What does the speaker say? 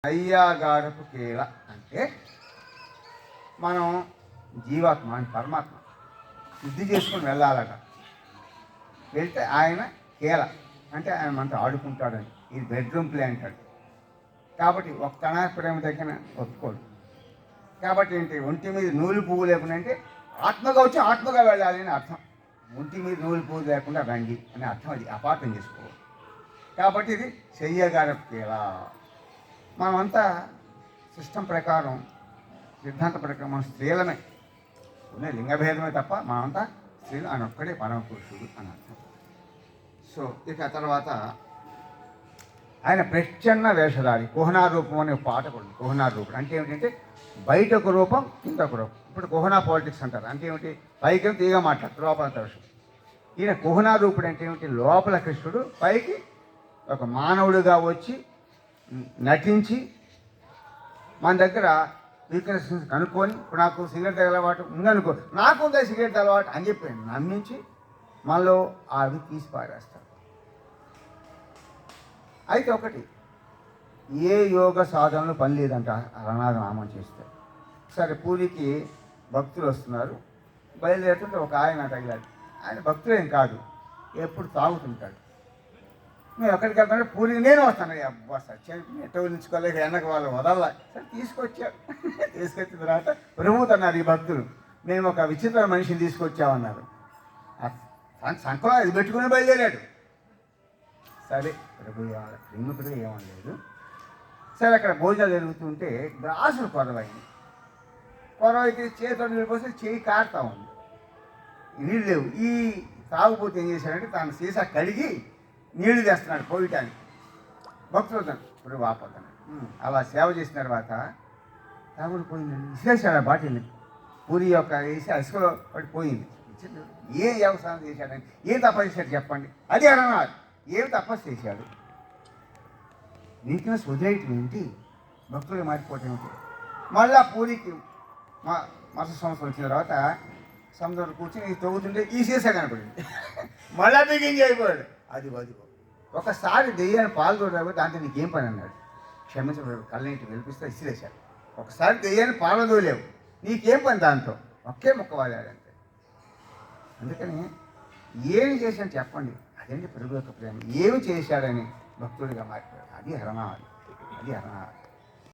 శయ్యాగారపు కీల అంటే మనం జీవాత్మ అని పరమాత్మ శుద్ధి చేసుకుని వెళ్ళాలట. వెళ్తే ఆయన కీల అంటే ఆయన మనతో ఆడుకుంటాడని, ఇది బెడ్రూమ్ ప్లే అంటాడు. కాబట్టి ఒక తన ప్రేమ దగ్గర ఒప్పుకోడు. కాబట్టి ఏంటి, ఒంటి మీద నూలు పువ్వు లేకుండా అంటే ఆత్మగా వచ్చి ఆత్మగా వెళ్ళాలి అని అర్థం. ఒంటి మీద నూలు పువ్వు లేకుండా రండి అనే అర్థం, అది అపార్థం చేసుకోవాలి. కాబట్టి ఇది శయ్యగారపు కీల. మనమంతా సిస్టమ్ ప్రకారం, సిద్ధాంత ప్రకారం మనం స్త్రీలమే, ఉన్న లింగభేదమే తప్ప మనమంతా స్త్రీలు, ఆయన ఒక్కడే పరమ పురుషుడు అని అర్థం. సో ఇక తర్వాత ఆయన ప్రచ్ఛన్న వేషధారి, కుహనా రూపం అనే పాట కూడా. కుహనా రూపం అంటే ఏమిటంటే బయట ఒక రూపం, కింద ఒక రూపం. ఇప్పుడు కుహనా పాలిటిక్స్ అంటారు. అంటే ఏమిటి, పైకి తీగ మాట్లాడు, లోపల దర్శనం. ఈయన కుహనా రూపుడు అంటే ఏమిటి, లోపల కృష్ణుడు, పైకి ఒక మానవుడిగా వచ్చి నటించి మన దగ్గర వీక్నెస్ కనుక్కొని, ఇప్పుడు నాకు సిగరెట్ అలవాటు ఉందనుకో, నాకు ఉందా సిగరెట్ అలవాటు అని చెప్పి నమ్మించి మనలో అవి తీసి పారేస్తారు. అయితే ఒకటి, ఏ యోగ సాధనలు పని లేదంట రఘునాథ నామం చేస్తే. సరే పూరికి భక్తులు వస్తున్నారు, బయలుదేరుతుంటే ఒక ఆయన తగిలాడు. ఆయన భక్తులేం కాదు, ఎప్పుడు తాగుతుంటాడు. మేము ఎక్కడికి వెళ్తామంటే పూరికి నేను వస్తాను. అబ్బా సత్యాన్ని ఎట్ట వదిలించుకోలేక వెనక వాళ్ళు వదల్లా. సరే తీసుకొచ్చారు. తీసుకొచ్చిన తర్వాత ప్రభువుతున్నారు ఈ భక్తులు, మేము ఒక విచిత్ర మనిషిని తీసుకొచ్చామన్నారు. సంకలం అది పెట్టుకుని బయలుదేరాడు. సరే ప్రభు ప్రేమికుడు ఏమనలేదు. సరే అక్కడ భోజనాలు జరుగుతుంటే గ్లాసులు కొరవైంది. కొరవైతే చేతితో నీళ్ళు పోస్తే చేయి కారుతా ఉంది, నీళ్ళు లేవు. ఈ తాగుపోతే ఏం చేశాడంటే తన సీసా కడిగి నీళ్లు తెస్తున్నాడు పోయటానికి. భక్తులు ఇప్పుడు వాపోతున్నాడు. అలా సేవ చేసిన తర్వాత తాగుడు పోయిందండి, విశ్లేషాడు ఆ బాటిల్ని. పూరి యొక్క వేసి అసుకలో పడి పోయింది. ఏ వ్యవసాయం చేశాడని, ఏం తపస్సు చేశాడు చెప్పండి. అది అన్నారు, ఏం తపస్సు చేశాడు. వీక్నెస్ వదిలేయటం ఏంటి, భక్తులు మారిపోవటం ఏంటి. మళ్ళా పూరికి మరుసటి సంవత్సరం వచ్చిన తర్వాత సముద్రంలో కూర్చొని తవ్వుతుంటే ఈ సీసా కనపడింది. మళ్ళా బిగించి అయిపోయాడు. అది ఒకసారి దెయ్యాన్ని పాల్గొనరాబో, దాంతో నీకేం పని అన్నాడు. క్షమించబడు, కళ్ళనీటి వెలిపిస్తే ఇసిరేశాడు. ఒకసారి దెయ్యాన్ని పాల్గొలేవు, నీకేం పని దాంతో, ఒకే మొక్క వాడాడు అంతే. అందుకని ఏమి చేశాడు చెప్పండి, అదేంటి ప్రభు యొక్క ప్రేమ. ఏమి చేశాడని భక్తుడిగా మారిపోయాడు. అది హరణాది, అది హరణాది.